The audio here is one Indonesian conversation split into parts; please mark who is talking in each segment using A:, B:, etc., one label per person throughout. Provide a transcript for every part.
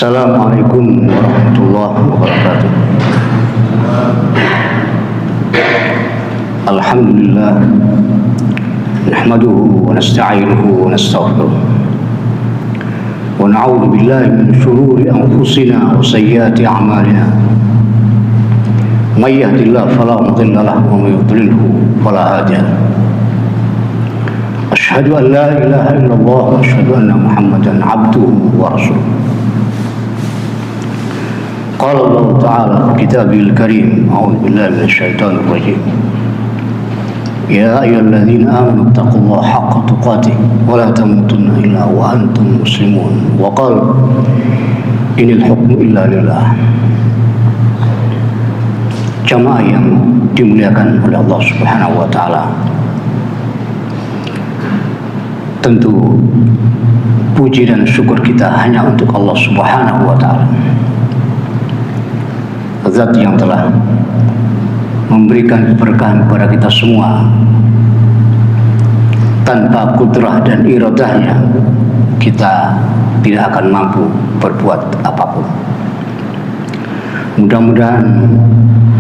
A: Assalamualaikum warahmatullahi wabarakatuh. Alhamdulillah, nahmaduhu wa nasta'inuhu wa nastaghfiruh wa na'udzu billahi min shururi anfusina wa sayyiati a'malina. May yahdihillahu fala mudilla lahu wa may yudlilhu fala hadiya lahu. Asyhadu an la ilaha illallah wa asyhadu anna Muhammadan 'abduhu wa rasuluh. Qala Allah Ta'ala fi Kitabil Karim, a'udzu billahi minasy syaithanir rajim. Ya ayyuhalladzina amanu taqullaha haqqa tuqatih wa la tamutunna illa wa antum muslimun. Wa qala inil hukmu illa lillah. Jamaah yang dimuliakan oleh Allah Subhanahu wa taala. Tentu puji dan syukur kita hanya untuk Allah Subhanahu wa taala. Zat yang telah memberikan keberkahan kepada kita semua. Tanpa kudrah dan iradahnya, kita tidak akan mampu berbuat apapun. Mudah-mudahan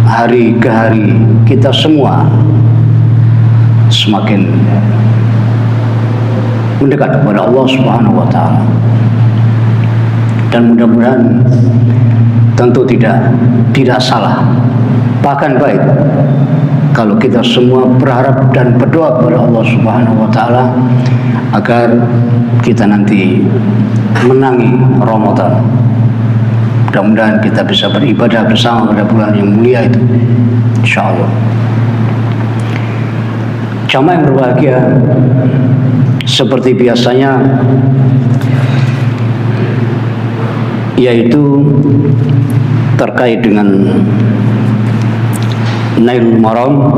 A: hari ke hari kita semua semakin mendekat kepada Allah Subhanahu wa taala. Dan mudah-mudahan tentu tidak salah, bahkan baik kalau kita semua berharap dan berdoa kepada Allah Subhanahu wa taala agar kita nanti menangi Ramadan. Mudah-mudahan kita bisa beribadah bersama pada bulan yang mulia itu, insyaallah. Jamaah yang berbahagia, seperti biasanya, yaitu terkait dengan Nailul Maram.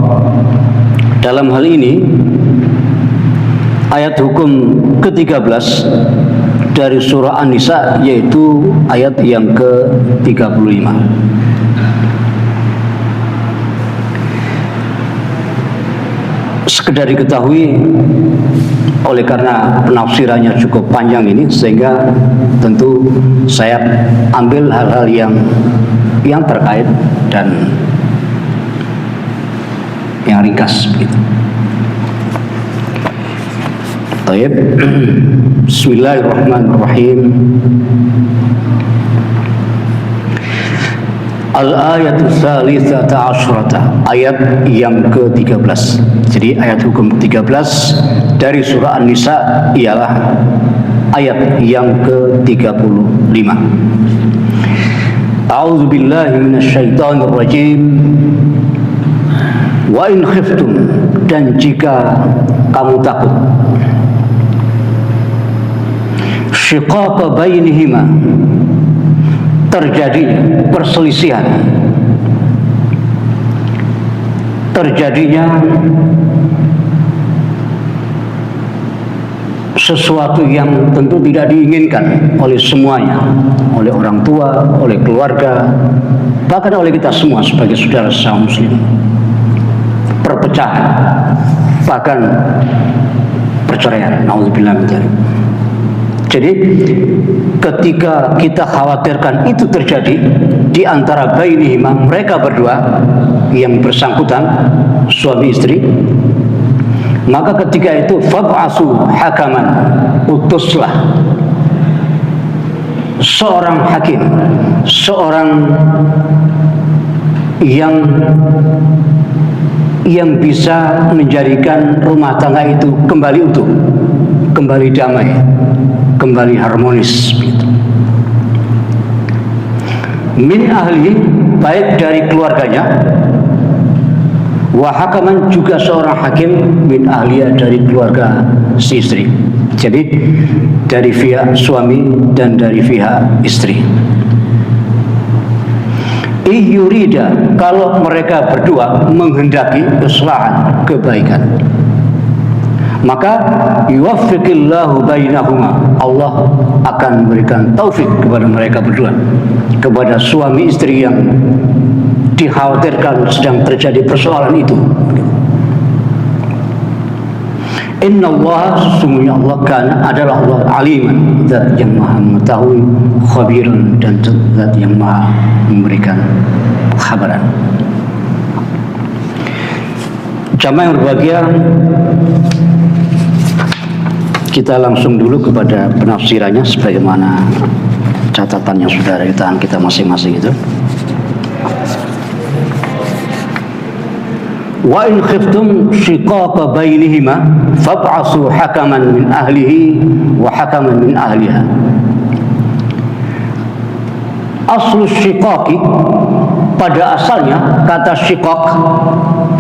A: Dalam hal ini ayat hukum ke-13 dari surah An-Nisa, yaitu ayat yang ke-35. Sekedar diketahui, oleh karena penafsirannya cukup panjang ini, sehingga tentu saya ambil hal-hal yang terkait dan yang ringkas begitu. Baik. Bismillahirrahmanirrahim. Al-ayatu tsalitsata asyrata, ayat yang ke-13. Jadi ayat hukum 13 dari surah An-Nisa ialah ayat yang ke-35. A'udzu billahi minasyaitonir rajim. Wa in khiftum, dan jika kamu takut, syiqaqa bainihima, terjadi perselisihan, terjadinya sesuatu yang tentu tidak diinginkan oleh semuanya, oleh orang tua, oleh keluarga, bahkan oleh kita semua sebagai saudara sesama muslim. Perpecahan, bahkan perceraian, naudzubillah min dzalik. Jadi ketika kita khawatirkan itu terjadi di antara bainihima, mereka berdua yang bersangkutan, suami istri, maka ketika itu fab'asu hakaman, utuslah seorang hakim, seorang yang bisa menjadikan rumah tangga itu kembali utuh, kembali damai, kembali harmonis gitu. Min ahli, baik dari keluarganya, wa hakaman, juga seorang hakim, min ahliya, dari keluarga si istri. Jadi dari pihak suami dan dari pihak istri. Iyurida, kalau mereka berdua menghendaki islahan, kebaikan, maka yuwaffiqillahu bainahuma, Allah akan memberikan taufik kepada mereka berdua, kepada suami istri yang dikhawatirkan sedang terjadi persoalan itu. Innallaha, sesungguhnya Allah adalah Allah aliman, zat yang maha mengetahui, khabiran, dan zat yang maha memberikan khabaran. Jamaah yang berbahagia, kita langsung dulu kepada penafsirannya sebagaimana catatan yang sudah ada di tangan kita masing-masing itu. Wa in khiftum shiqaqa bainihima fab'asu hakaman min ahlihi wa hakaman min ahliha. Aslu shiqaqi, pada asalnya kata shiqaq,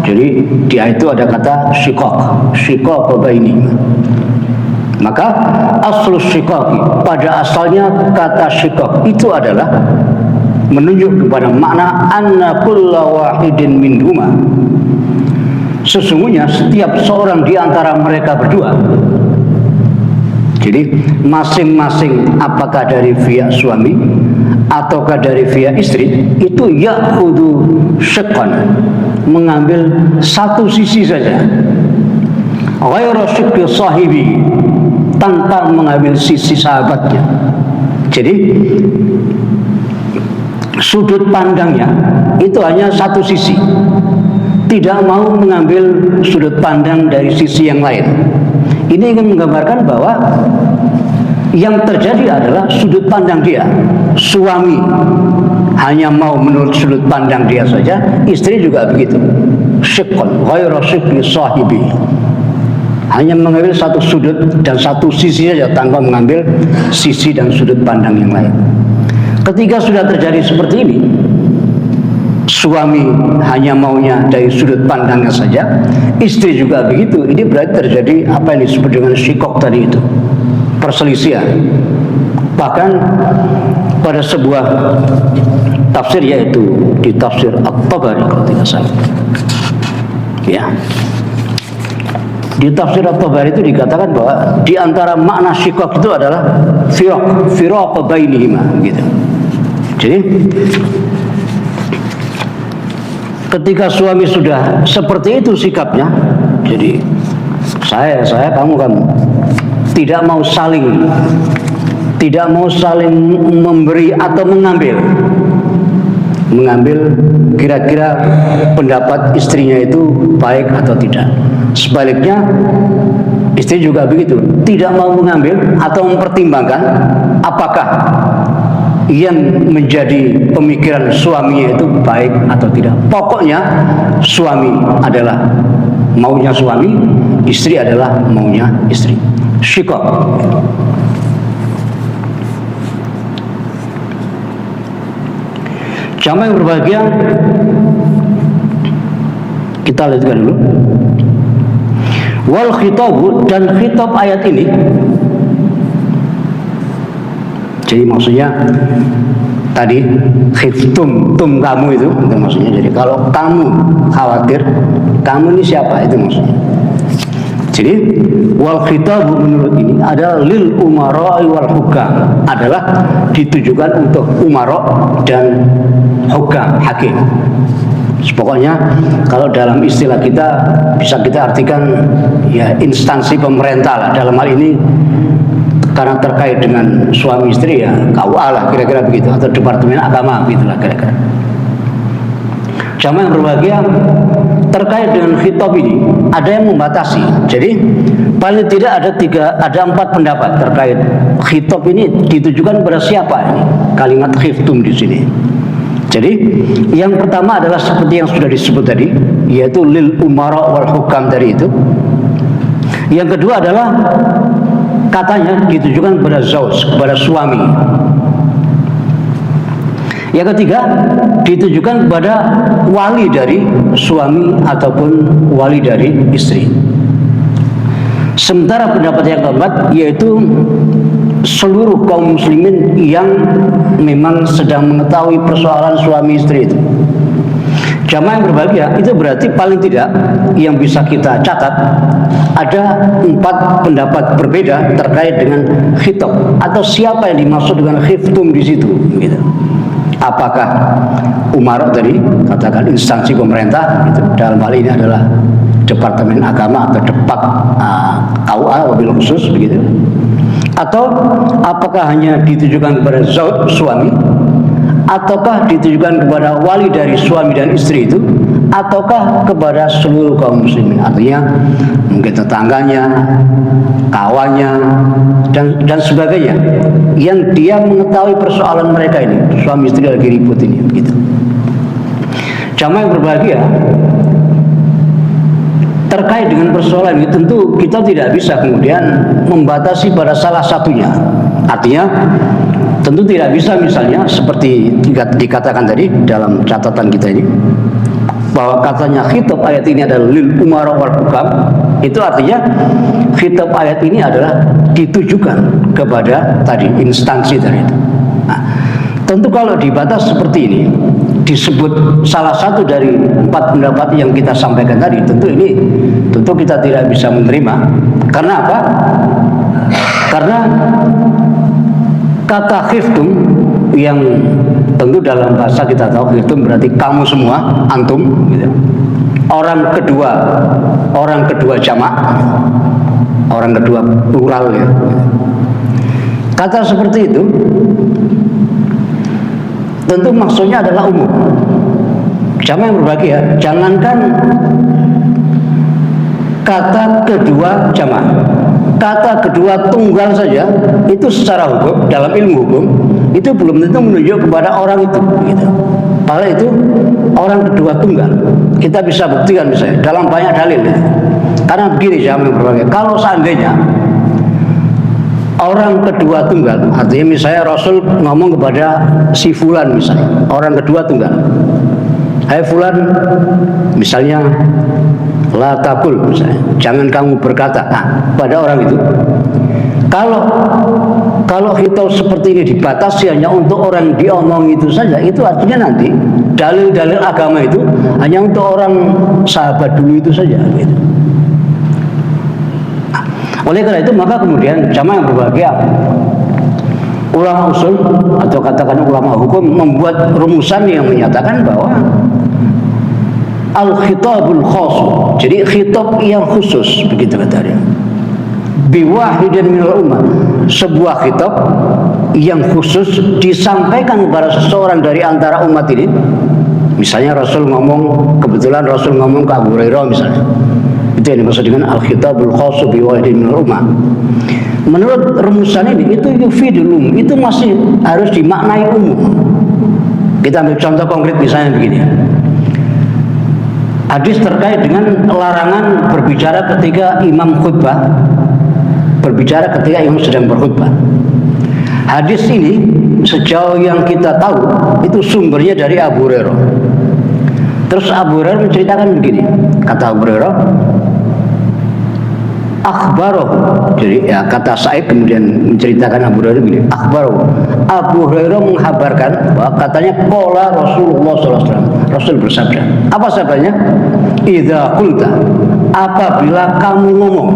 A: jadi dia itu ada kata shiqaq, shiqaqa bainihima. Maka aslu shiqaqi, pada asalnya kata shiqaq itu adalah menunjuk kepada makna anna kulla wahidin minhuma, sesungguhnya setiap seorang di antara mereka berdua, jadi masing-masing apakah dari pihak suami ataukah dari pihak istri, itu ya'khudhu syiqqan, mengambil satu sisi saja, ghairu syiqqi sahibi, tanpa mengambil sisi sahabatnya. Jadi sudut pandangnya itu hanya satu sisi, tidak mau mengambil sudut pandang dari sisi yang lain. Ini ingin menggambarkan bahwa yang terjadi adalah sudut pandang dia. Suami hanya mau menurut sudut pandang dia saja, istri juga begitu. Syiqqan ghairu syiqqi sahibi, hanya mengambil satu sudut dan satu sisi saja tanpa mengambil sisi dan sudut pandang yang lain. Ketika sudah terjadi seperti ini, suami hanya maunya dari sudut pandangnya saja, istri juga begitu. Ini berarti terjadi apa yang disebut dengan syikok tadi itu, perselisihan. Bahkan pada sebuah tafsir, yaitu di tafsir At-Tabari kalau tidak salah, ya, di tafsir At-Tabari itu dikatakan bahwa di antara makna syikok itu adalah firaq bainihima, gitu. Jadi ketika suami sudah seperti itu sikapnya, jadi saya, kamu, tidak mau saling memberi atau mengambil kira-kira pendapat istrinya itu baik atau tidak. Sebaliknya istri juga begitu, tidak mau mengambil atau mempertimbangkan apakah yang menjadi pemikiran suaminya itu baik atau tidak. Pokoknya suami adalah maunya suami, istri adalah maunya istri. Syikok. Jamaah yang berbahagia, kita lihatkan dulu. Wal khitabu, dan khitab ayat ini, jadi maksudnya tadi khiftum, kamu itu maksudnya. Jadi kalau kamu khawatir, kamu ini siapa, itu maksudnya. Jadi wal khitabu menurut ini adalah lil umara wal hukam, adalah ditujukan untuk umara dan hukam, hakim. Pokoknya kalau dalam istilah kita bisa kita artikan ya instansi pemerintah lah, dalam hal ini karena terkait dengan suami istri ya KUA lah kira-kira begitu, atau Departemen Agama gitulah kira-kira. Jamaah yang berbahagia, terkait dengan khitab ini ada yang membatasi. Jadi paling tidak ada 4 pendapat terkait khitab ini ditujukan kepada siapa ini kalimat khiftum di sini. Jadi yang pertama adalah seperti yang sudah disebut tadi, yaitu lil umara wal hukam tadi itu. Yang kedua adalah katanya ditujukan kepada zauj, kepada suami. Yang ketiga ditujukan kepada wali dari suami ataupun wali dari istri. Sementara pendapat yang keempat yaitu seluruh kaum muslimin yang memang sedang mengetahui persoalan suami istri itu. Jamaah yang berbahagia, itu berarti paling tidak yang bisa kita catat ada 4 pendapat berbeda terkait dengan khitab atau siapa yang dimaksud dengan khiftum di situ, gitu. Apakah umara tadi, katakan instansi pemerintah, gitu. Dalam hal ini adalah Departemen Agama atau Depak KUA wabil khusus begitu. Atau apakah hanya ditujukan kepada zauj suami, ataukah ditujukan kepada wali dari suami dan istri itu, ataukah kepada seluruh kaum muslimin, artinya mungkin tetangganya, kawannya, dan sebagainya yang dia mengetahui persoalan mereka ini, suami istri lagi ribut ini begitu. Jamaah yang berbahagia, terkait dengan persoalan ini tentu kita tidak bisa kemudian membatasi pada salah satunya. Artinya tentu tidak bisa misalnya seperti dikatakan tadi dalam catatan kita ini, bahwa katanya khitab ayat ini adalah lil umara wal hukam, itu artinya khitab ayat ini adalah ditujukan kepada tadi instansi dari itu. Nah, tentu kalau dibatas seperti ini, disebut salah satu dari 4 pendapat yang kita sampaikan tadi, tentu kita tidak bisa menerima. Karena apa? Karena kata khiftum yang tentu dalam bahasa kita tahu khiftum berarti kamu semua, antum gitu. Orang kedua jamak, orang kedua plural ya. Kata seperti itu tentu maksudnya adalah umum. Jamaah yang berbahagia, jangankan kata kedua jamak, kata kedua tunggal saja itu secara hukum, dalam ilmu hukum itu belum tentu menunjuk kepada orang itu gitu. Padahal itu orang kedua tunggal. Kita bisa buktikan misalnya dalam banyak dalil ya. Karena begini jamaah yang berbahagia, kalau seandainya orang kedua tunggal, artinya misalnya Rasul ngomong kepada si fulan misalnya, orang kedua tunggal, hai fulan misalnya, la takul misalnya, jangan kamu berkata, pada orang itu. Kalau khitab seperti ini dibatasi hanya untuk orang diomong itu saja, itu artinya nanti dalil-dalil agama itu hanya untuk orang sahabat dulu itu saja gitu. Oleh karena itu maka kemudian jamaah yang berbahagia, ulama usul atau katakan ulama hukum membuat rumusan yang menyatakan bahwa al-khitabul khas, jadi khitab yang khusus begitu katanya, biwahidin minal ummah, sebuah khitab yang khusus disampaikan kepada seseorang dari antara umat ini. Misalnya Rasul ngomong, kebetulan Rasul ngomong ke Abu Hurairah misalnya, itu yang dimaksud dengan al-khitabul khas biwahidin minal ummah. Menurut rumusan ini itu yufidul umum, itu masih harus dimaknai umum. Kita ambil contoh konkret misalnya begini, hadis terkait dengan larangan berbicara ketika imam khutbah, berbicara ketika imam sedang berkhutbah. Hadis ini sejauh yang kita tahu itu sumbernya dari Abu Hurairah. Terus Abu Hurairah menceritakan begini, kata Abu Hurairah, akhbaroh, jadi ya kata Sa'id kemudian menceritakan Abu Hurairah begini, akhbaroh, Abu Hurairah menghabarkan bahwa katanya qala Rasulullah SAW, Rasul bersabda, apa sabdanya? Idza qulta, apabila kamu ngomong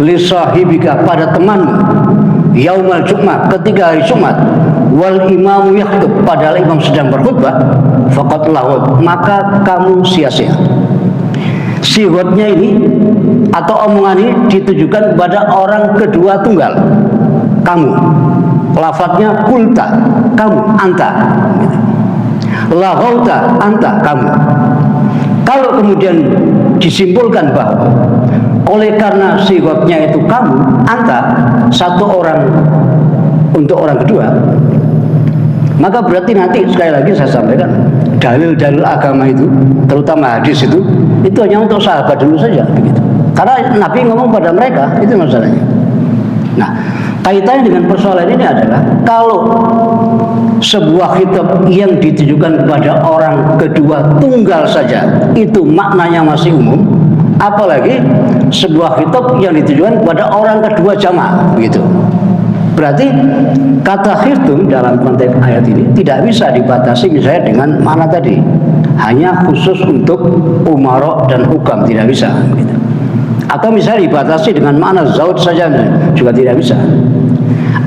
A: li sahibika, pada temanmu, yaumal Jumat, ketika hari Jumat, wal imamu yakhtub, padahal imam sedang berkhutbah, faqad lahud, maka kamu sia-sia. Sihotnya ini atau omongan ini ditujukan kepada orang kedua tunggal, kamu. Lafadznya kulta, kamu, anta gitu. Lahauta, anta, kamu. Kalau kemudian disimpulkan bahwa oleh karena sihotnya itu kamu, anta, satu orang untuk orang kedua, maka berarti nanti sekali lagi saya sampaikan dalil-dalil agama itu, terutama hadis itu hanya untuk sahabat dulu saja begitu. Karena Nabi ngomong pada mereka, itu masalahnya. Nah, kaitannya dengan persoalan ini adalah kalau sebuah khitab yang ditujukan kepada orang kedua tunggal saja itu maknanya masih umum, apalagi sebuah khitab yang ditujukan kepada orang kedua jamaah begitu. Berarti kata khiftum dalam konteks ayat ini tidak bisa dibatasi misalnya dengan makna tadi, hanya khusus untuk umara dan hukam, tidak bisa gitu. Atau misalnya dibatasi dengan makna zauj saja juga tidak bisa.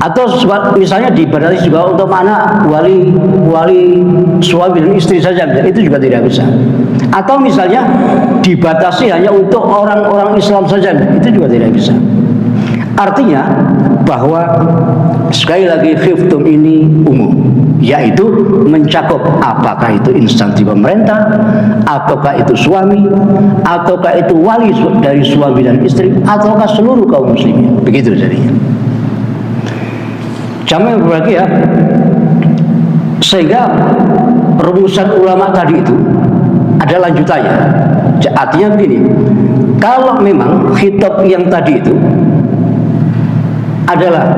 A: Atau misalnya dibatasi juga untuk makna wali suami dan istri saja, itu juga tidak bisa. Atau misalnya dibatasi hanya untuk orang-orang Islam saja, itu juga tidak bisa. Artinya bahwa sekali lagi khiftum ini umum, yaitu mencakup apakah itu instansi pemerintah, ataukah itu suami, ataukah itu wali dari suami dan istri, ataukah seluruh kaum muslimin. Begitu jadinya. Jamaah yang berbahagia, sehingga rumusan ulama tadi itu ada lanjutannya. Artinya begini, kalau memang khitab yang tadi itu adalah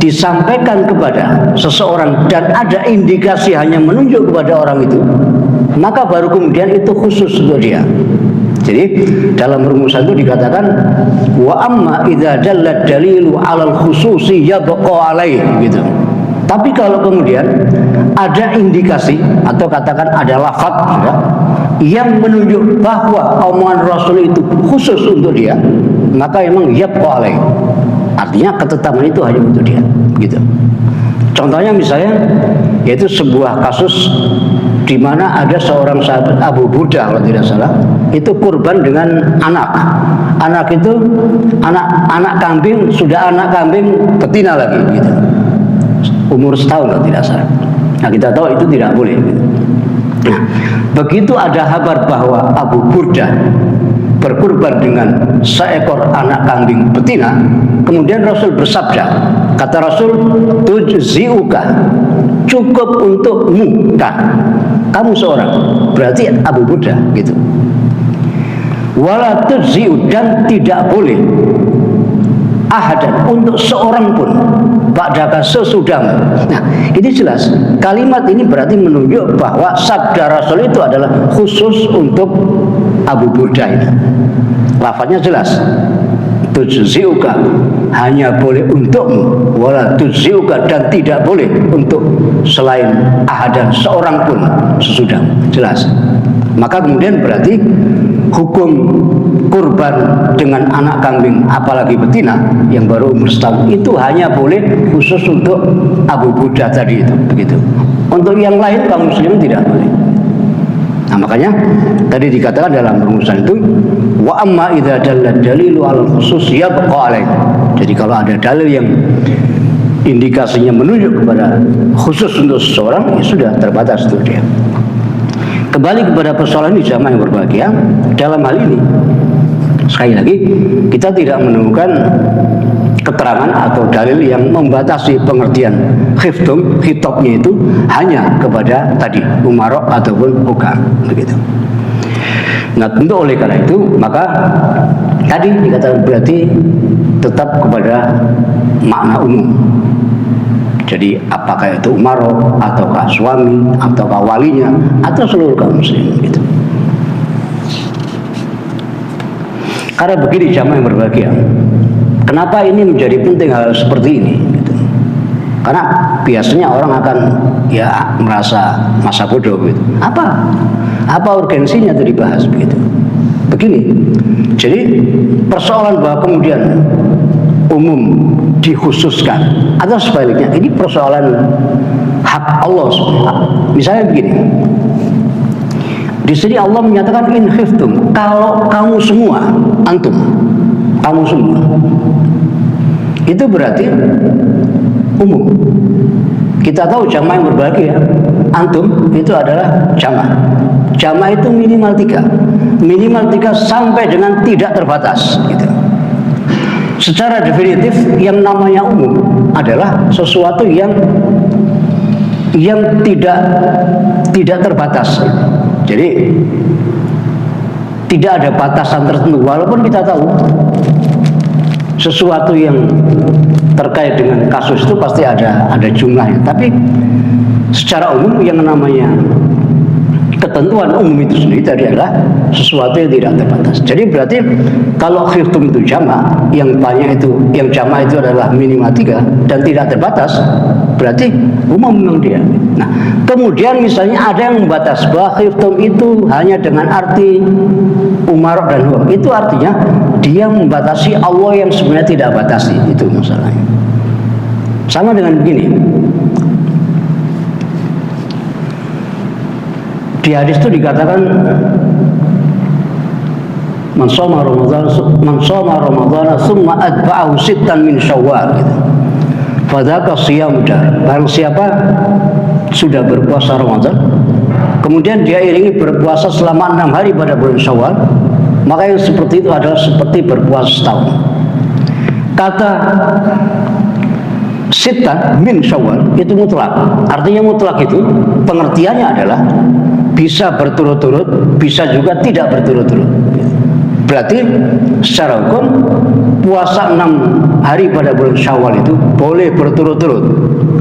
A: disampaikan kepada seseorang dan ada indikasi hanya menunjuk kepada orang itu, maka baru kemudian itu khusus untuk dia. Jadi dalam rumusan itu dikatakan wa amma idza dalla dalilu 'alal khususi yabqa alaihi gitu. Tapi kalau kemudian ada indikasi atau katakan ada lafaz yang menunjuk bahwa omongan Rasul itu khusus untuk dia, maka memang yabqa alaihi. Artinya ketetapan itu hanya untuk dia, gitu. Contohnya misalnya, yaitu sebuah kasus di mana ada seorang sahabat Abu Burdah kalau tidak salah, itu kurban dengan anak. Anak itu anak kambing, sudah anak kambing betina lagi, gitu. Umur setahun kalau tidak salah. Nah kita tahu itu tidak boleh. Nah, begitu ada kabar bahwa Abu Burdah berkurban dengan seekor anak kambing betina, kemudian Rasul bersabda, kata Rasul, tujzi'uka, cukup untukmu, kamu seorang, berarti Abu Burdah gitu. Wala tujzi'u, dan tidak boleh ahadan, untuk seorang pun ba'daka sesudahmu. Nah ini jelas, kalimat ini berarti menunjuk bahwa sabda Rasul itu adalah khusus untuk Abu Burdah ini. Lafaznya jelas, tujzi'uka, hanya boleh untukmu, wala tujzi'uka, dan tidak boleh untuk selain ahadan, seorang pun sesudah. Jelas. Maka kemudian berarti hukum kurban dengan anak kambing, apalagi betina yang baru umur setahun, itu hanya boleh khusus untuk Abu Burdah tadi itu, begitu. Untuk yang lain kaum muslimin tidak boleh. Nah makanya tadi dikatakan dalam rumusan itu wa amma idza dalla dalilu al khusus yabqa alaihi. Jadi kalau ada dalil yang indikasinya menunjuk kepada khusus untuk seseorang, ya sudah terbatas untuk dia. Kembali kepada persoalan ini jamaah yang berbahagia, dalam hal ini sekali lagi kita tidak menemukan keterangan atau dalil yang membatasi pengertian khitabnya itu hanya kepada tadi umarok ataupun hukam, begitu. Nah tentu oleh karena itu maka tadi dikatakan berarti tetap kepada makna umum. Jadi apakah itu umarok ataukah suami ataukah walinya atau seluruh kaum muslimin, gitu. Karena begini jamaah yang berbahagia, kenapa ini menjadi penting hal seperti ini, gitu. Karena biasanya orang akan ya merasa masa bodoh, gitu. Apa urgensinya itu dibahas, begitu. Begini, jadi persoalan bahwa kemudian umum dikhususkan atau sebaliknya, ini persoalan hak Allah SWT. Misalnya begini, di sini Allah menyatakan in khiftum, kalau kamu semua, antum, kamu semua, itu berarti umum. Kita tahu jamaah yang berbahagia, antum itu adalah jamaah. Jamaah itu minimal 3 sampai dengan tidak terbatas, gitu. Secara definitif yang namanya umum adalah sesuatu yang tidak terbatas. Jadi tidak ada batasan tertentu, walaupun kita tahu sesuatu yang terkait dengan kasus itu pasti ada jumlahnya, tapi secara umum yang namanya ketentuan umum itu sendiri tadi adalah sesuatu yang tidak terbatas. Jadi berarti kalau khiftum itu jama', yang banyak itu, yang jama' itu adalah minimal 3 dan tidak terbatas, berarti umum memang dia. Nah kemudian misalnya ada yang membatas bahwa khiftum itu hanya dengan arti umarok dan hukum, itu artinya dia membatasi Allah yang sebenarnya tidak batasi, itu masalahnya. Sama dengan begini, di hadis itu dikatakan man shoma Ramadan summa atba'ahu sittan min Syawal gitu. Fadzaka shiyamud dahr. Barang siapa sudah berpuasa Ramadan, kemudian dia iringi berpuasa selama 6 hari pada bulan Syawal, maka yang seperti itu adalah seperti berpuasa setahun. Kata sittan min Syawal itu mutlak. Artinya mutlak itu pengertiannya adalah bisa berturut-turut, bisa juga tidak berturut-turut. Berarti secara hukum puasa 6 hari pada bulan Syawal itu boleh berturut-turut.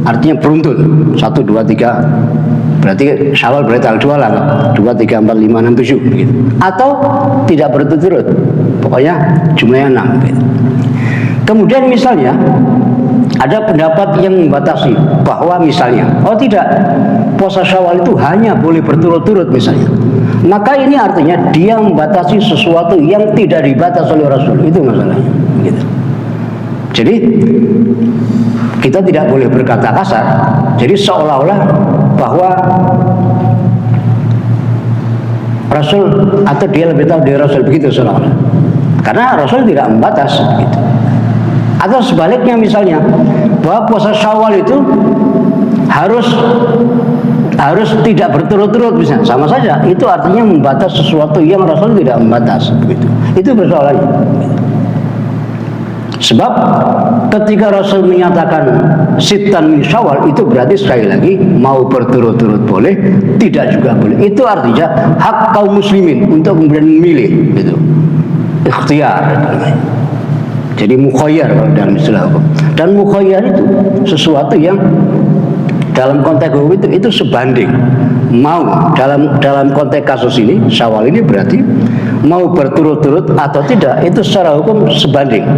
A: Artinya beruntun 1, 2, 3. Berarti Syawal berarti tanggal 2 lah, 2, 3, 4, 5, 6, 7 gitu. Atau tidak berturut-turut. Pokoknya jumlahnya 6 gitu. Kemudian misalnya ada pendapat yang membatasi bahwa misalnya, oh tidak, puasa Syawal itu hanya boleh berturut-turut misalnya. Maka ini artinya dia membatasi sesuatu yang tidak dibatasi oleh Rasul. Itu masalahnya. Gitu. Jadi kita tidak boleh berkata kasar. Jadi seolah-olah bahwa Rasul atau dia lebih tahu dari Rasul, begitu seolah-olah. Karena Rasul tidak membatas. Gitu. Atau sebaliknya misalnya bahwa puasa Syawal itu harus tidak berturut-turut misalnya, sama saja itu artinya membatas sesuatu yang Rasul tidak membatas begitu. Itu persoalannya. Sebab ketika Rasul menyatakan sittan min Syawal, itu berarti sekali lagi mau berturut-turut boleh, tidak juga boleh. Itu artinya hak kaum muslimin untuk kemudian memilih gitu. Ikhtiar. Jadi mukhayyar kalau dalam istilah hukum. Dan mukhayyar itu sesuatu yang dalam konteks hukum itu sebanding. Mau dalam konteks kasus ini Syawal ini berarti mau berturut-turut atau tidak, itu secara hukum sebanding.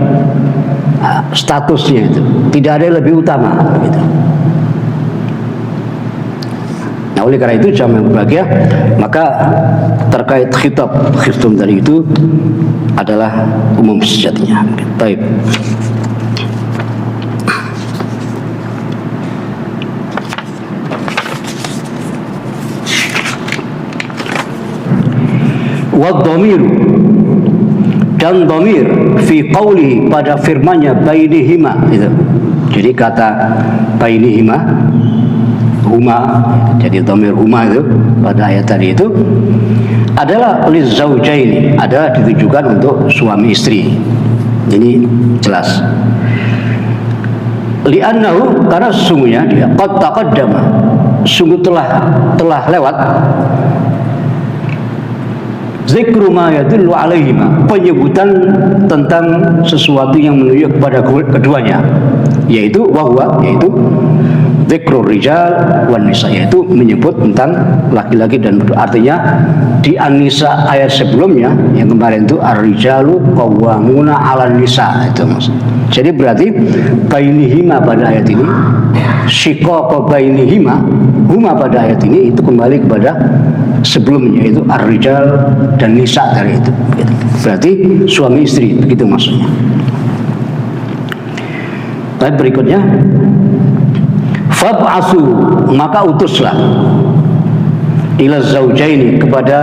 A: Statusnya itu tidak ada yang lebih utama gitu. Nah, oleh karena itu jamaah yang berbahagia, maka terkait khitab tadi itu adalah umum sejatinya. Baik. Wad-dhamir, dan dhamir fi qawli pada firmannya bainihima itu. Jadi kata bainihima, huma, jadi dhamir huma itu pada ayat tadi itu adalah lizaujaini, adalah ditujukan untuk suami istri. Ini jelas. Li'annahu, karena sesungguhnya dia qad taqaddama, sungguh telah lewat zikru ma yadullu alaihima, penyebutan tentang sesuatu yang menunjuk kepada keduanya, yaitu wahwa, yaitu zikrul rijal wan nisa, yaitu menyebut tentang laki-laki dan perempuan. Artinya di An-Nisa ayat sebelumnya yang kemarin itu ar-rijalu qawwamuna 'alan nisa, itu maksudnya. Jadi berarti bainihima pada ayat ini, syiqaq bainihima, huma pada ayat ini itu kembali kepada sebelumnya, itu ar-rijal dan nisa dari itu. Berarti suami istri, begitu maksudnya. Baik, berikutnya fab'asu, maka utuslah ila zaujaini, kepada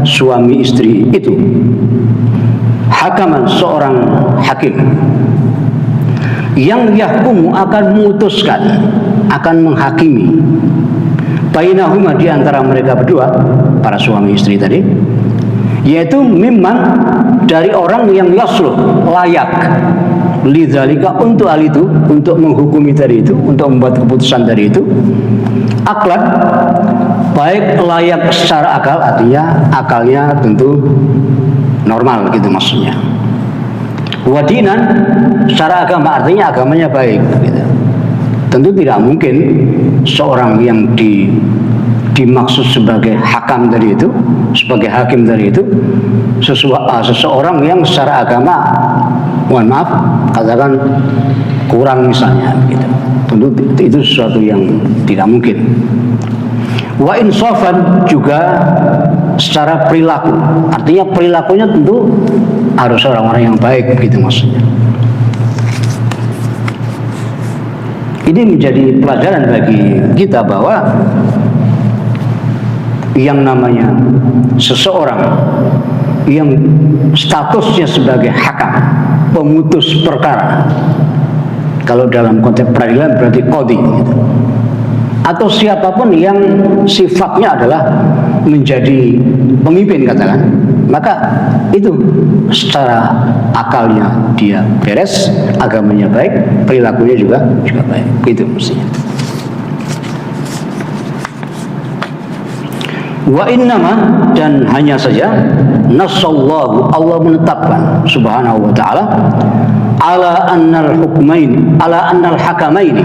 A: suami istri itu hakaman, seorang hakim yang yahkumu, akan memutuskan, akan menghakimi bainahuma, di antara mereka berdua, para suami istri tadi, yaitu mimman, dari orang yang yasluh, layak, lidzalika, untuk hal itu, untuk menghukumi tadi itu, untuk membuat keputusan tadi itu, aklan, baik layak secara akal, artinya akalnya tentu normal gitu maksudnya. Wadinan, secara agama, artinya agamanya baik gitu. Tentu tidak mungkin seorang yang dimaksud sebagai hakam dari itu, sebagai hakim dari itu, seseorang yang secara agama, mohon maaf, katakan kurang misalnya gitu. Tentu itu sesuatu yang tidak mungkin. Wa insafan, juga secara perilaku, artinya perilakunya tentu harus orang-orang yang baik gitu maksudnya. Ini menjadi pelajaran bagi kita bahwa yang namanya seseorang yang statusnya sebagai hakam, pemutus perkara, kalau dalam konteks peradilan berarti qadhi gitu, atau siapapun yang sifatnya adalah menjadi pemimpin katakan, maka itu secara akalnya dia beres, agamanya baik, perilakunya juga baik, itu mestinya. Wa innama, dan hanya saja nasallahu, Allah menetapkan subhanahu wa ta'ala ala annal hukmaini, ala annal hakamaini,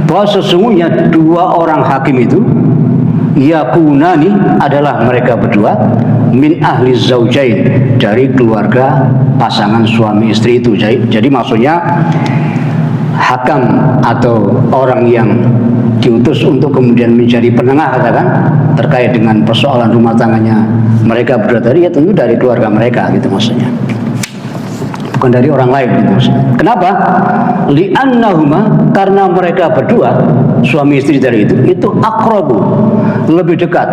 A: bahwa sesungguhnya dua orang hakim itu yakunani, adalah mereka berdua min ahli zaujain, dari keluarga pasangan suami istri itu. Jadi maksudnya hakam atau orang yang diutus untuk kemudian menjadi penengah katakan terkait dengan persoalan rumah tangganya mereka berdua tadi, ya tentu dari keluarga mereka gitu maksudnya, bukan dari orang lain gitu maksudnya. Kenapa? Li'annahuma, karena mereka berdua suami istri tadi itu aqrabu, lebih dekat,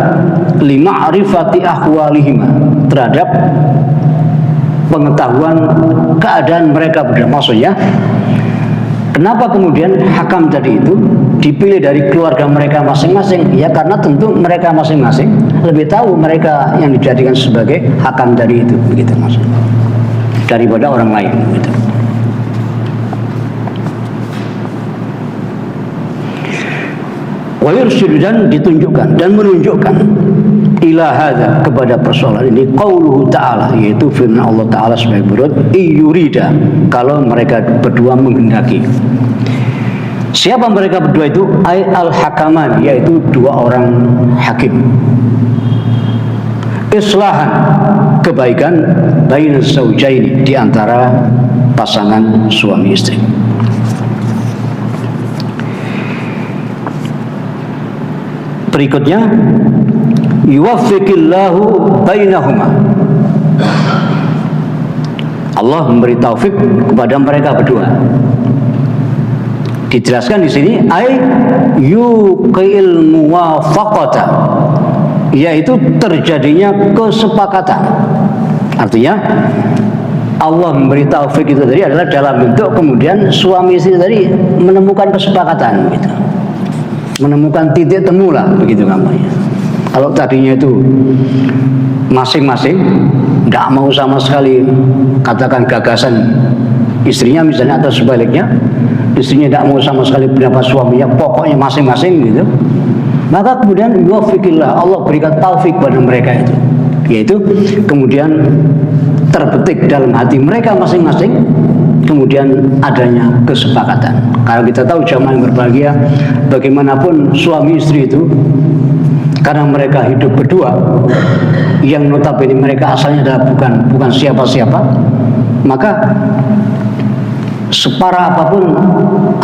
A: lima'rifati ahwalihima, terhadap pengetahuan keadaan mereka berdua. Maksudnya kenapa kemudian hakam tadi itu dipilih dari keluarga mereka masing-masing? Ya karena tentu mereka masing-masing lebih tahu mereka yang dijadikan sebagai hakam tadi itu, begitu maksudnya, daripada orang lain gitu. Wa yursyid, dan ditunjukkan dan menunjukkan ila hadza, kepada persoalan ini, qauluhu ta'ala, yaitu firman Allah Ta'ala sebagai berikut, iyurida, kalau mereka berdua menghendaki. Siapa mereka berdua itu? Ay al-hakaman, yaitu dua orang hakim. Islahan, kebaikan, baina zaujaini, di antara pasangan suami istri. Berikutnya, yuwaffiqillahu bainahuma, Allah memberi taufik kepada mereka berdua. Dijelaskan di sini ay yuqil muwafaqata, yaitu terjadinya kesepakatan. Artinya Allah memberi taufik itu tadi adalah dalam bentuk kemudian suami istri tadi menemukan kesepakatan gitu, menemukan titik temu lah begitu namanya. Kalau tadinya itu masing-masing tidak mau sama sekali katakan gagasan istrinya misalnya, atau sebaliknya istrinya tidak mau sama sekali pendapat suaminya, pokoknya masing-masing gitu, maka kemudian yuwaffiqillah, Allah berikan taufik pada mereka itu, yaitu kemudian terbetik dalam hati mereka masing-masing kemudian adanya kesepakatan. Karena kita tahu jamaah yang berbahagia, bagaimanapun suami istri itu, karena mereka hidup berdua, yang notabene mereka asalnya adalah bukan siapa-siapa, maka separah apapun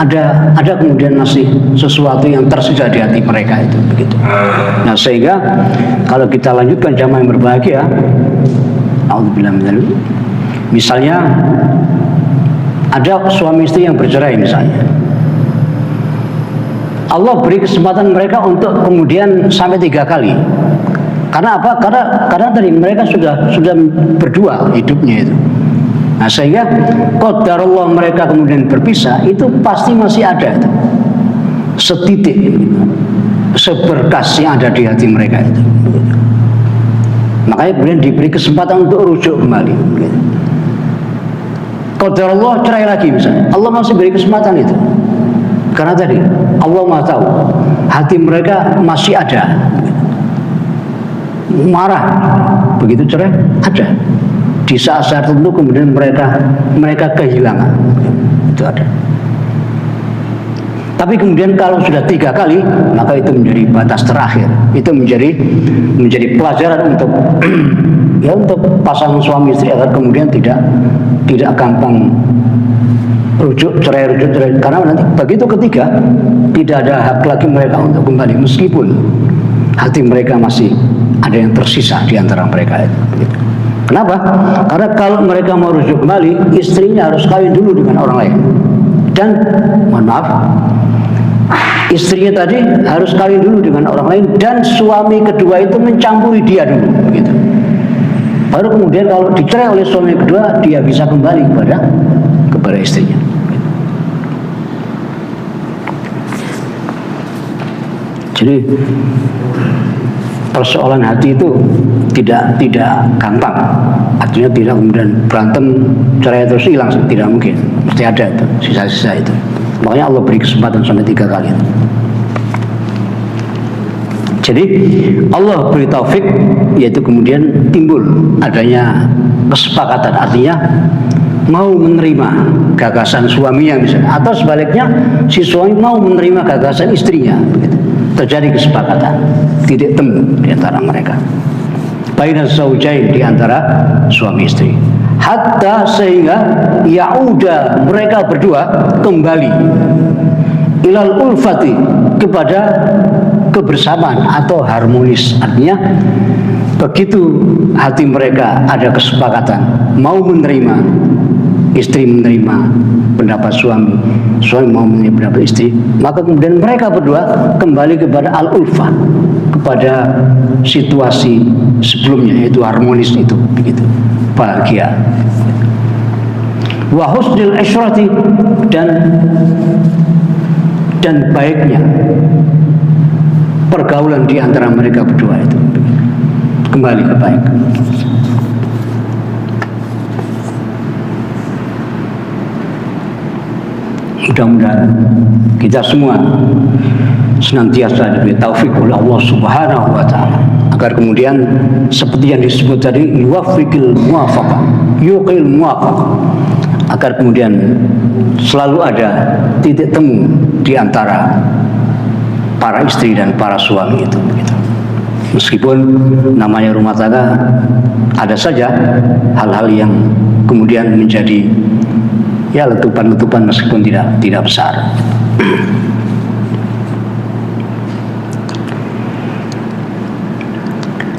A: ada kemudian masih sesuatu yang tersisa di hati mereka itu begitu. Nah sehingga kalau kita lanjutkan jamaah yang berbahagia, a'udzubillah minal, misalnya ada suami istri yang bercerai misalnya, Allah beri kesempatan mereka untuk kemudian sampai 3 kali. Karena apa? Karena tadi mereka sudah berdua hidupnya itu. Nah sehingga qadarullah mereka kemudian berpisah, itu pasti masih ada itu setitik seberkas yang ada di hati mereka itu. Makanya kemudian diberi kesempatan untuk rujuk kembali. Qadarullah cerai lagi misalnya, Allah masih beri kesempatan itu. Karena tadi Allah Maha tahu hati mereka masih ada marah, begitu cerai ada. Di saat-saat tertentu kemudian mereka kehilangan, itu ada. Tapi kemudian kalau sudah 3 kali, maka itu menjadi batas terakhir. Itu menjadi pelajaran untuk ya untuk pasangan suami istri agar kemudian tidak gampang rujuk cerai. Karena nanti begitu ketiga tidak ada hak lagi mereka untuk kembali, meskipun hati mereka masih ada yang tersisa di antara mereka itu. Kenapa? Karena kalau mereka mau rujuk kembali, istrinya harus kawin dulu dengan orang lain. Dan mohon maaf, istrinya tadi harus kawin dulu dengan orang lain dan suami kedua itu mencampuri dia dulu, begitu. Baru kemudian kalau dicerai oleh suami kedua, dia bisa kembali kepada istrinya. Jadi persoalan hati itu tidak gampang. Artinya tidak kemudian berantem cerai terus hilang, tidak mungkin. Mesti ada itu sisa-sisa itu. Makanya Allah beri kesempatan sampai 3 kali itu. Jadi Allah beri taufik, yaitu kemudian timbul adanya kesepakatan, artinya mau menerima gagasan suaminya misalnya, atau sebaliknya si suami mau menerima gagasan istrinya, begitu. Terjadi kesepakatan, titik temu di antara mereka, baina zaujain, di antara suami istri, hatta sehingga yauda, mereka berdua kembali ilal ulfati, kepada kebersamaan atau harmonis. Artinya begitu hati mereka ada kesepakatan mau menerima, istri menerima pendapat suami, suami mau menerima pendapat istri, maka kemudian mereka berdua kembali kepada al-ulfah, kepada situasi sebelumnya, yaitu harmonis itu, begitu, bahagia. Wa husnul isyrati, dan baiknya pergaulan di antara mereka berdua itu, kembali ke baik. Mudah-mudahan kita semua senantiasa diberi taufik oleh Allah Subhanahu wa taala agar kemudian seperti yang disebut tadi, yuwaffiqil muwafaqah, yuqil muwafaqah, agar kemudian selalu ada titik temu di antara para istri dan para suami itu, begitu. Meskipun namanya rumah tangga, ada saja hal-hal yang kemudian menjadi ya letupan-letupan meskipun tidak besar.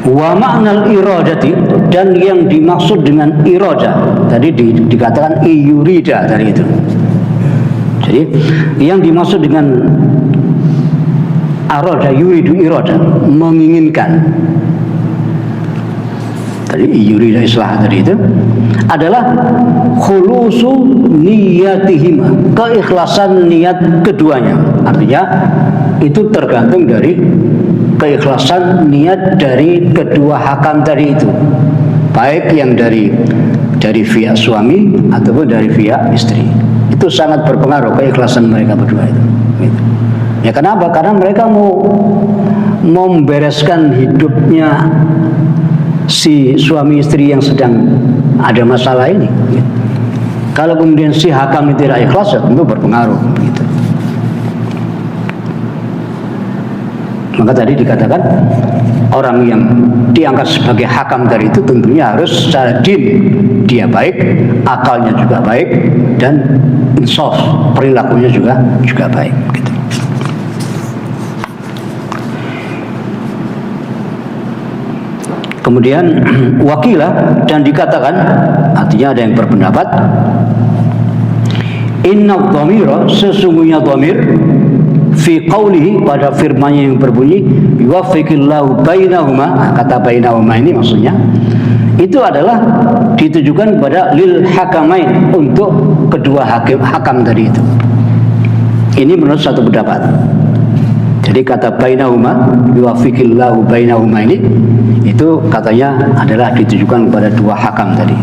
A: Wa ma'nal iradati, dan yang dimaksud dengan irada tadi dikatakan iyurida dari itu. Jadi yang dimaksud dengan arada, yuridu irada, menginginkan, tadi yurida islah tadi itu adalah khulusu niyatihima, keikhlasan niat keduanya. Artinya itu tergantung dari keikhlasan niat dari kedua hakam tadi itu, baik yang dari pihak suami ataupun dari pihak istri. Itu sangat berpengaruh keikhlasan mereka berdua itu, gitu. Ya kenapa? Karena mereka mau membereskan hidupnya si suami istri yang sedang ada masalah ini, gitu. Kalau kemudian si hakam itu tidak ikhlas, ya tentu berpengaruh, gitu. Maka tadi dikatakan orang yang diangkat sebagai hakam dari itu tentunya harus secara din dia baik, akalnya juga baik, dan insaf, perilakunya juga baik, gitu. Kemudian wakilah, dan dikatakan, artinya ada yang berpendapat, inna dhamira, sesungguhnya dhamir, fi qawlihi, pada firman-Nya yang berbunyi yuwaffiqillahu bainahuma, kata bainahuma ini maksudnya itu adalah ditujukan kepada lil hakamain, untuk kedua hakam tadi itu. Ini menurut satu pendapat. Jadi kata bainahuma, yuwaffiqillahu bainahuma ini, itu katanya adalah ditujukan kepada dua hakam tadi.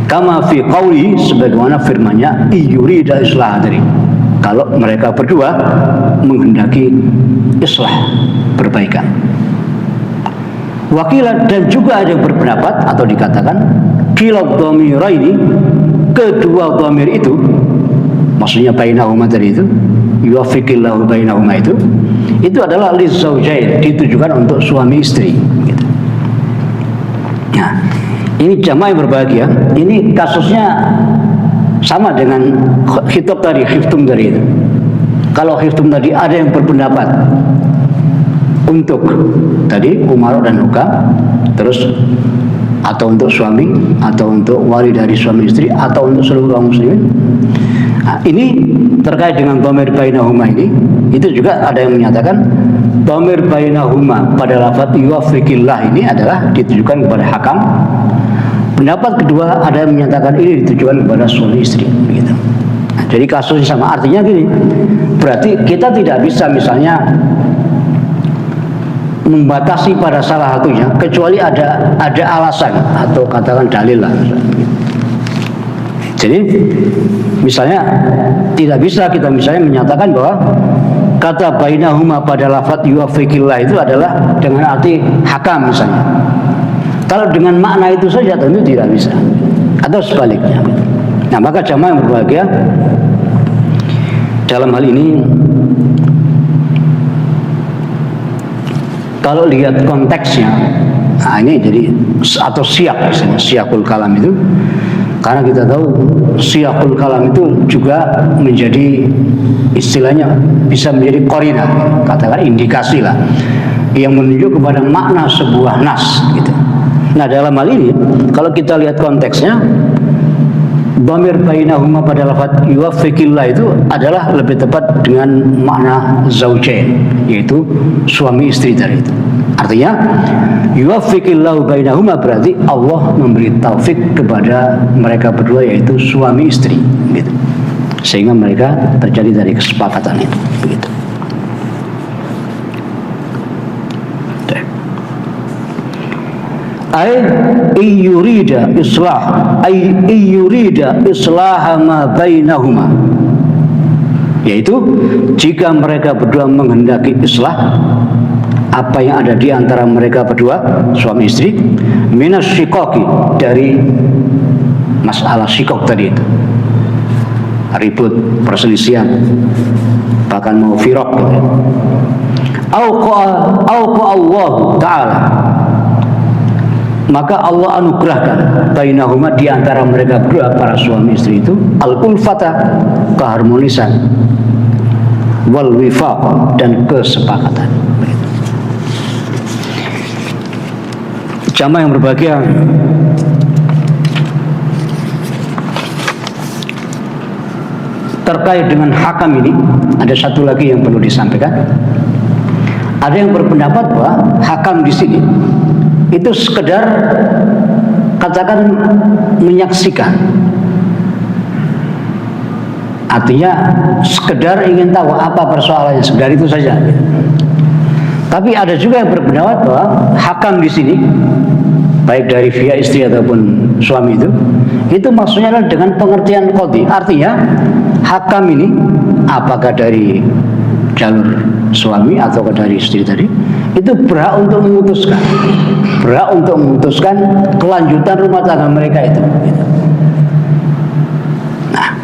A: Kama fi qawli, sebagaimana firman-Nya iyurida islah tadi, kalau mereka berdua menghendaki islah, perbaikan. Wakilah, dan juga ada yang berpendapat atau dikatakan kilab dhamiraini, kedua dhamir itu, maksudnya bainahuma tadi itu, yuwaffiqillahu bainahuma itu adalah lizaujain, ditujukan untuk suami istri, gitu. Nah, ini jamaah yang berbahagia, ini kasusnya sama dengan khitab tadi, khiftum tadi itu. Kalau khiftum tadi ada yang berpendapat untuk tadi Umar dan Hukam, terus atau untuk suami, atau untuk wali dari suami istri, atau untuk seluruh kaum muslimin. Nah, ini terkait dengan dhamir bainahuma ini, itu juga ada yang menyatakan dhamir bainahuma pada lafaz yuwaffiqillah ini adalah ditujukan kepada hakam. Pendapat kedua ada yang menyatakan ini ditujukan kepada suami istri, begitu. Nah, jadi kasusnya sama, artinya gini, berarti kita tidak bisa misalnya membatasi pada salah satunya kecuali ada alasan atau katakan dalil lah. Jadi misalnya tidak bisa kita misalnya menyatakan bahwa kata bainahuma pada lafaz yuwaffiqillah itu adalah dengan arti hakam misalnya. Kalau dengan makna itu saja tentu tidak bisa, atau sebaliknya. Nah, maka jamaah yang berbahagia, dalam hal ini kalau lihat konteksnya, nah ini jadi atau siyak, misalnya siyakul kalam itu, karena kita tahu siyakul kalam itu juga menjadi istilahnya bisa menjadi qarina, katakan indikasi lah, yang menunjuk kepada makna sebuah nas gitu. Nah, dalam hal ini kalau kita lihat konteksnya, dhamir bainahuma pada lafaz yuwaffiqillah itu adalah lebih tepat dengan makna zaujain, yaitu suami istri tadi itu. Artinya yuwaffiqillahu bainahuma berarti Allah memberi taufik kepada mereka berdua, yaitu suami istri gitu. Sehingga mereka terjadi dari kesepakatan itu begitu. Iyurida islah ma bainahuma, yaitu jika mereka berdua menghendaki islah apa yang ada di antara mereka berdua suami istri, minas syikoki, dari masalah syikok tadi itu, ribut, perselisihan, bahkan mau firaq gitu. Auqa Allah Ta'ala, maka Allah anugerahkan bainahuma, di antara mereka berdua para suami istri itu, al-ulfata, keharmonisan, wal wifaq, dan kesepakatan. Jamaah yang berbahagia, terkait dengan hakam ini ada satu lagi yang perlu disampaikan. Ada yang berpendapat bahwa hakam di sini itu sekedar katakan menyaksikan, artinya sekedar ingin tahu apa persoalannya, sekedar itu saja. Tapi ada juga yang berpendapat bahwa hakam di sini, baik dari pihak istri ataupun suami itu maksudnya adalah dengan pengertian qadhi. Artinya hakam ini apakah dari jalur suami atau dari istri tadi, itu berhak untuk memutuskan kelanjutan rumah tangga mereka itu. Nah,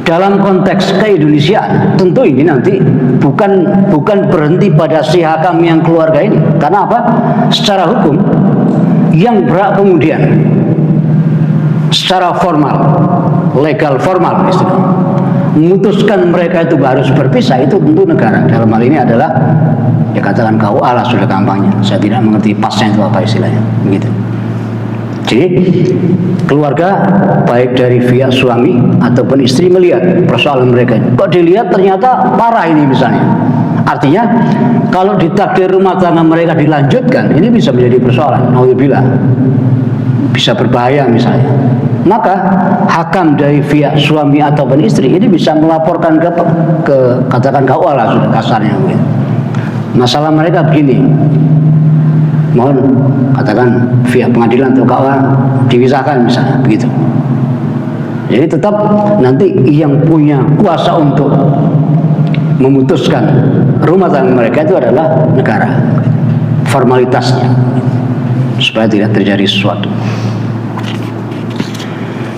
A: dalam konteks keindonesiaan tentu ini nanti bukan berhenti pada si hakam yang keluarga ini. Karena apa? Secara hukum yang berhak kemudian secara formal, legal formal istilahnya, memutuskan mereka itu harus berpisah, itu tentu negara. Dalam hal ini adalah ya katakan KUA lah, sudah gampangnya. Saya tidak mengerti pasnya itu apa istilahnya, begitu. Jadi keluarga baik dari pihak suami ataupun istri melihat persoalan mereka, kok dilihat ternyata parah ini misalnya. Artinya kalau ditakdir rumah tangga mereka dilanjutkan, ini bisa menjadi persoalan. Nauzubillah, bisa berbahaya misalnya. Maka hakam dari pihak suami ataupun istri ini bisa melaporkan ke katakan KUA lah, sudah kasarnya mungkin. Masalah mereka begini, mohon katakan pihak pengadilan atau KUA dipisahkan misalnya, begitu. Jadi tetap nanti yang punya kuasa untuk memutuskan rumah tangga mereka itu adalah negara, formalitasnya, supaya tidak terjadi sesuatu.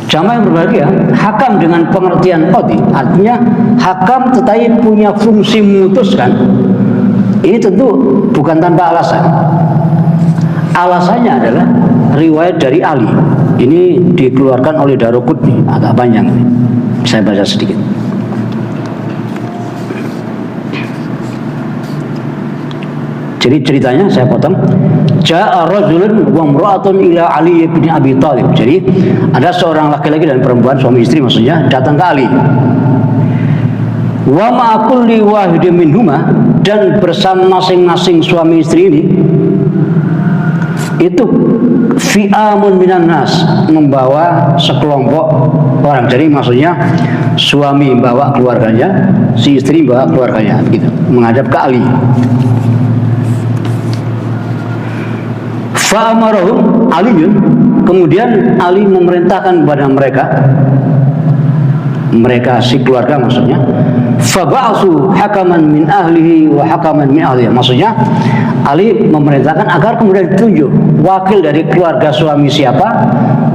A: Jamaah yang berbahagia, hakam dengan pengertian qadhi, artinya hakam tetapi punya fungsi memutuskan. Ini tentu bukan tanpa alasan. Alasannya adalah riwayat dari Ali. Ini dikeluarkan oleh Daruqutni, agak panjang ini. Saya baca sedikit. Jadi ceritanya saya potong. Ja'a rajulun wa imra'atun ila Ali bin Abi Thalib. Jadi ada seorang laki-laki dan perempuan, suami istri maksudnya, datang ke Ali. Wa ma'a kulli wahidin minhuma, dan bersama masing-masing suami istri ini itu fi'amun minan nas, membawa sekelompok orang. Jadi maksudnya suami bawa keluarganya, si istri bawa keluarganya, begitu, menghadap ke Ali. Fa'amarahum Aliyun, kemudian Ali memerintahkan kepada mereka si keluarga maksudnya, faba'asu hakaman min ahlihi wa hakaman min ahlihi, maksudnya Ali memerintahkan agar kemudian ditunjuk wakil dari keluarga suami siapa,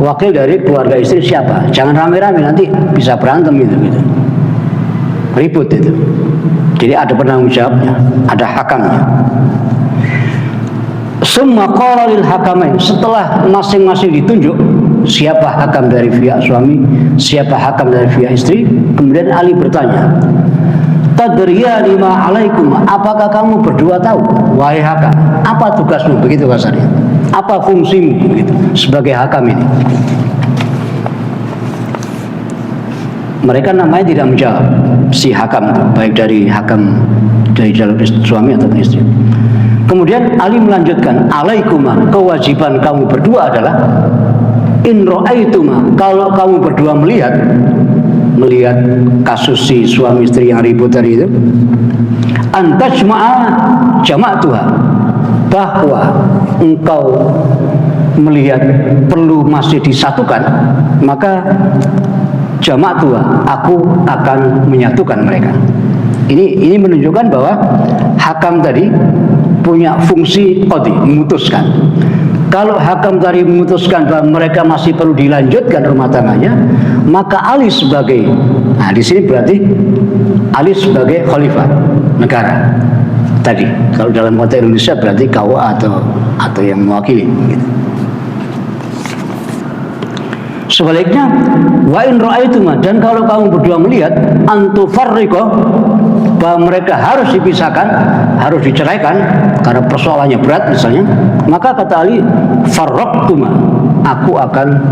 A: wakil dari keluarga istri siapa. Jangan rame-rame, nanti bisa berantem gitu. Ribut itu. Jadi ada penanggung jawabnya, ada hakamnya. Summa qala lil hakamain, setelah masing-masing ditunjuk siapa hakam dari pihak suami, siapa hakam dari pihak istri, kemudian Ali bertanya, tadriyani ma alaikum, apakah kamu berdua tahu wahai hakam, apa tugasmu, begitu kasarnya, apa fungsimu begitu sebagai hakam ini? Mereka namanya tidak menjawab, si hakam itu, baik dari hakam dari dalam suami ataupun istri. Kemudian Ali melanjutkan, alaikuma, kewajiban kamu berdua adalah in ra'aituma, kalau kamu berdua melihat kasus si suami istri yang ribut tadi itu, antajma'a jama'tuha, bahwa engkau melihat perlu masih disatukan, maka jama'tuha, aku akan menyatukan mereka. Ini menunjukkan bahwa hakam tadi punya fungsi qadhi, memutuskan. Kalau hakam tadi memutuskan bahwa mereka masih perlu dilanjutkan rumah tangganya, maka Ali sebagai, nah di sini berarti Ali sebagai khalifah negara. Tadi kalau dalam konteks Indonesia berarti KUA atau yang mewakili gitu. Sebaliknya, wa in ra'aituma, dan kalau kamu berdua melihat antufarriqo, bahwa mereka harus dipisahkan, harus diceraikan karena persoalannya berat misalnya, maka kata Ali, farraqtuma, aku akan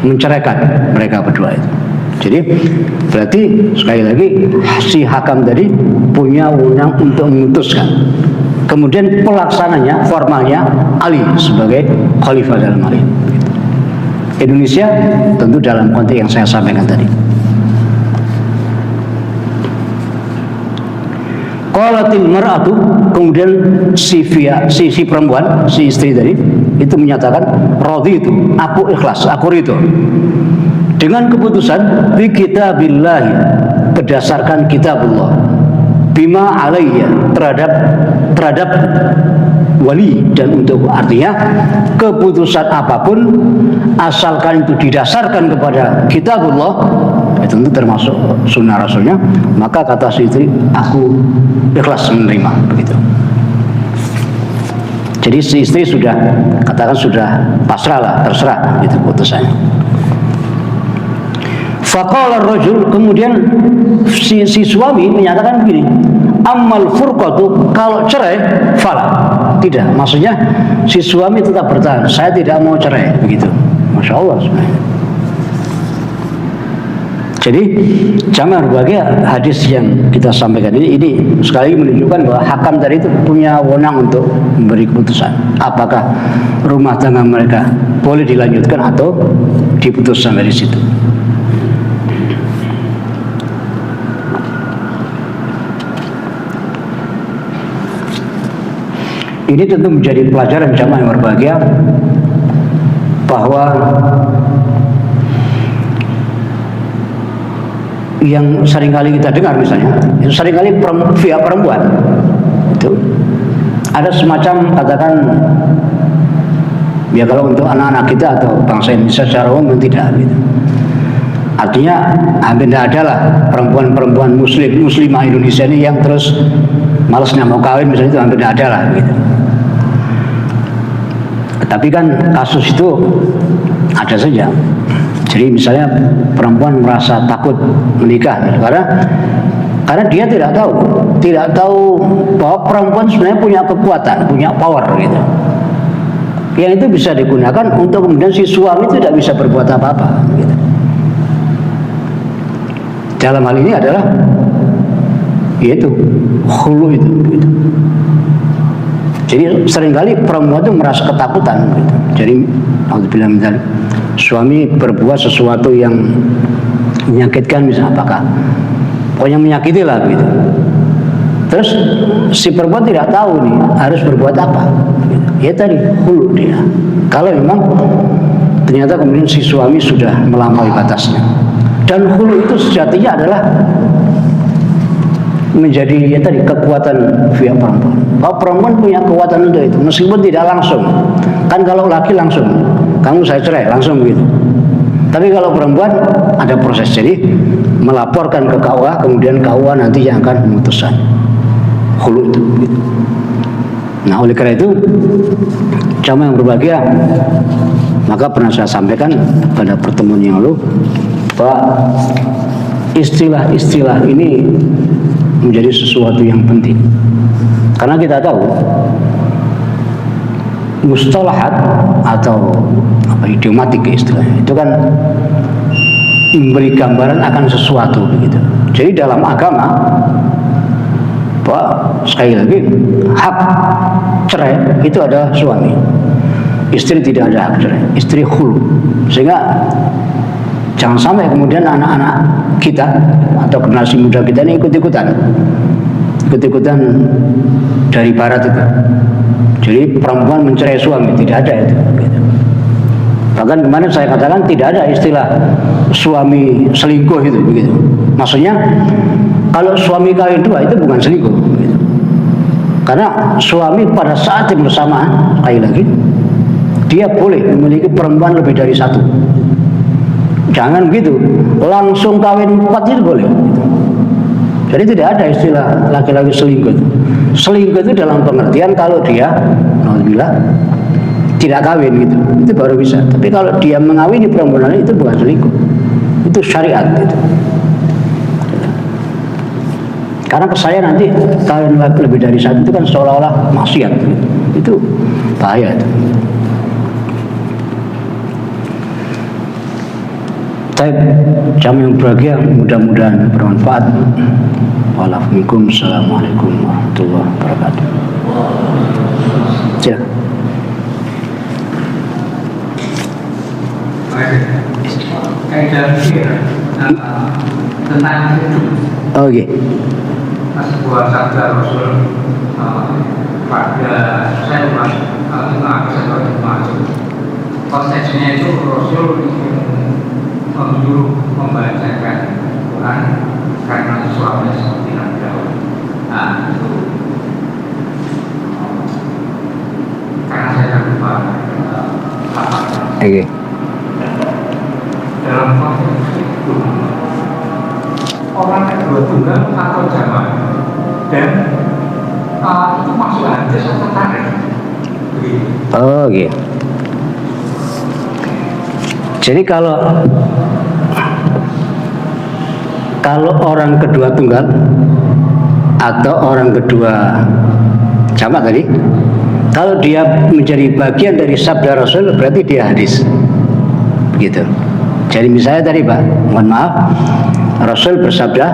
A: menceraikan mereka berdua itu. Jadi berarti sekali lagi si hakam tadi punya wewenang untuk memutuskan. Kemudian pelaksananya, formalnya Ali sebagai khalifah dalam hal ini. Indonesia tentu dalam konteks yang saya sampaikan tadi. Qalatil mar'atu, kemudian si perempuan, si istri tadi itu menyatakan, raditu, aku ikhlas, aku ridho dengan keputusan bi kitabillah, berdasarkan kitabullah, bima alayya, terhadap wali, dan untuk, artinya keputusan apapun asalkan itu didasarkan kepada kitabullah, itu tentu termasuk sunnah rasulnya, maka kata si istri, aku ikhlas menerima, begitu. Jadi si istri sudah, katakan sudah pasrah lah, terserah itu putusannya. Faqala ar-rajul, kemudian si suami menyatakan begini, ammal furqatu, kalau cerai fala, tidak, maksudnya si suami tetap bertahan, saya tidak mau cerai, begitu. Masya Allah sebenarnya. Jadi jangan berbagai hadis yang kita sampaikan ini sekali menunjukkan bahwa hakam tadi itu punya wewenang untuk memberi keputusan apakah rumah tangga mereka boleh dilanjutkan atau diputuskan dari situ. Ini tentu menjadi pelajaran jamaah yang berbahagia bahwa yang seringkali kita dengar misalnya, itu seringkali pihak perempuan itu ada semacam, katakan ya kalau untuk anak-anak kita atau bangsa Indonesia secara umum tidak gitu. Artinya hampir tidak ada lah perempuan-perempuan muslimah Indonesia ini yang terus malas nggak mau kawin misalnya, itu hampir tidak ada lah gitu. Tapi kan kasus itu ada saja. Jadi misalnya perempuan merasa takut menikah, karena Karena dia tidak tahu bahwa perempuan sebenarnya punya kekuatan, punya power gitu. Yang itu bisa digunakan untuk kemudian si suami tidak bisa berbuat apa-apa gitu. Dalam hal ini adalah yaitu khulu itu gitu. Jadi seringkali perempuan itu merasa ketakutan gitu. Jadi alhamdulillah misalnya suami berbuat sesuatu yang menyakitkan, misalnya apakah pokoknya menyakiti lah gitu. Terus si perempuan tidak tahu nih harus berbuat apa gitu. Ya tadi khulu dia. Kalau memang ternyata kemudian si suami sudah melampaui batasnya. Dan khulu itu sejatinya adalah menjadi ya tadi kekuatan pihak perempuan. Kalau perempuan punya kekuatan untuk itu, meskipun tidak langsung. Kan kalau laki langsung, kamu saya cerai langsung begitu. Tapi kalau perempuan ada proses, jadi melaporkan ke KUA, kemudian KUA nanti yang akan memutuskan khulu itu. Gitu. Nah oleh karena itu, jamaah yang berbahagia, maka pernah saya sampaikan pada pertemuan yang lalu bahwa istilah-istilah ini menjadi sesuatu yang penting. Karena kita tahu mustalahat atau idiomatik istilahnya itu kan memberi gambaran akan sesuatu begitu. Jadi dalam agama bahwa sekali lagi hak cerai itu ada suami, istri tidak ada hak cerai, istri khulu. Sehingga jangan sampai kemudian anak-anak kita atau generasi muda kita ini ikut-ikutan dari barat itu. Jadi perempuan mencerai suami, tidak ada itu. Bahkan kemarin saya katakan tidak ada istilah suami selingkuh itu begitu. Maksudnya kalau suami kawin dua itu bukan selingkuh begitu. Karena suami pada saat yang bersamaan sekali lagi dia boleh memiliki perempuan lebih dari satu. Jangan begitu, langsung kawin 4 itu boleh gitu. Jadi tidak ada istilah laki-laki selingkuh. Selingkuh itu dalam pengertian kalau dia alhamdulillah tidak kawin gitu, itu baru bisa. Tapi kalau dia mengawini perempuan itu bukan selingkuh, itu syariat gitu. Karena saya nanti kawin lebih dari satu itu kan seolah-olah maksiat gitu. Itu bahaya itu. Jam yang berbahagia, mudah-mudahan bermanfaat. Waalaikumsalam warahmatullahi wabarakatuh. Silakan.
B: Tentang hidup.
A: Oh iya.
B: Sebuah sabda Rasul pada saya konteksnya itu Rasul menyuruh membacakan Quran karena suaminya seperti Nabi Daud. Nah itu karena saya lupa apa.
A: Oke.
B: Dalam konteks itu orang kedua tunggal atau jamaah dan itu masuk hadis atau tarik.
A: Oh gitu. Jadi kalau orang kedua tunggal atau orang kedua jamak tadi, kalau dia menjadi bagian dari sabda Rasul berarti dia hadis, begitu. Jadi misalnya tadi Pak, mohon maaf, Rasul bersabda,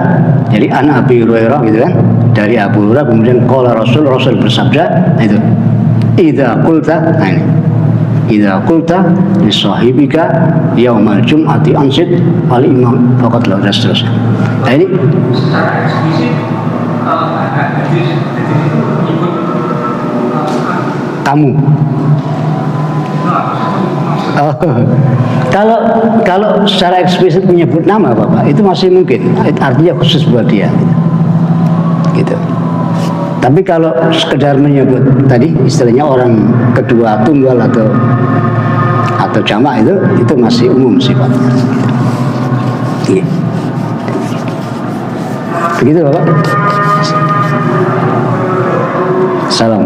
A: jadi an Abi Hurairah gitu kan, dari Abu Hurairah kemudian qala Rasul bersabda, nah itu, idza qulta, nah ini. Idza qulta li sahibika yaumal jum'ati ansit al imam faqad la seterusnya. Nah ini
B: secara eksplisit hadis itu ikut
A: tamu. Oh, kalau secara eksplisit menyebut nama Bapak itu masih mungkin, artinya khusus buat dia gitu. Tapi kalau sekedar menyebut tadi istilahnya orang kedua tunggal atau jamak itu masih umum sifatnya. Iya. Begitu Bapak. Salam.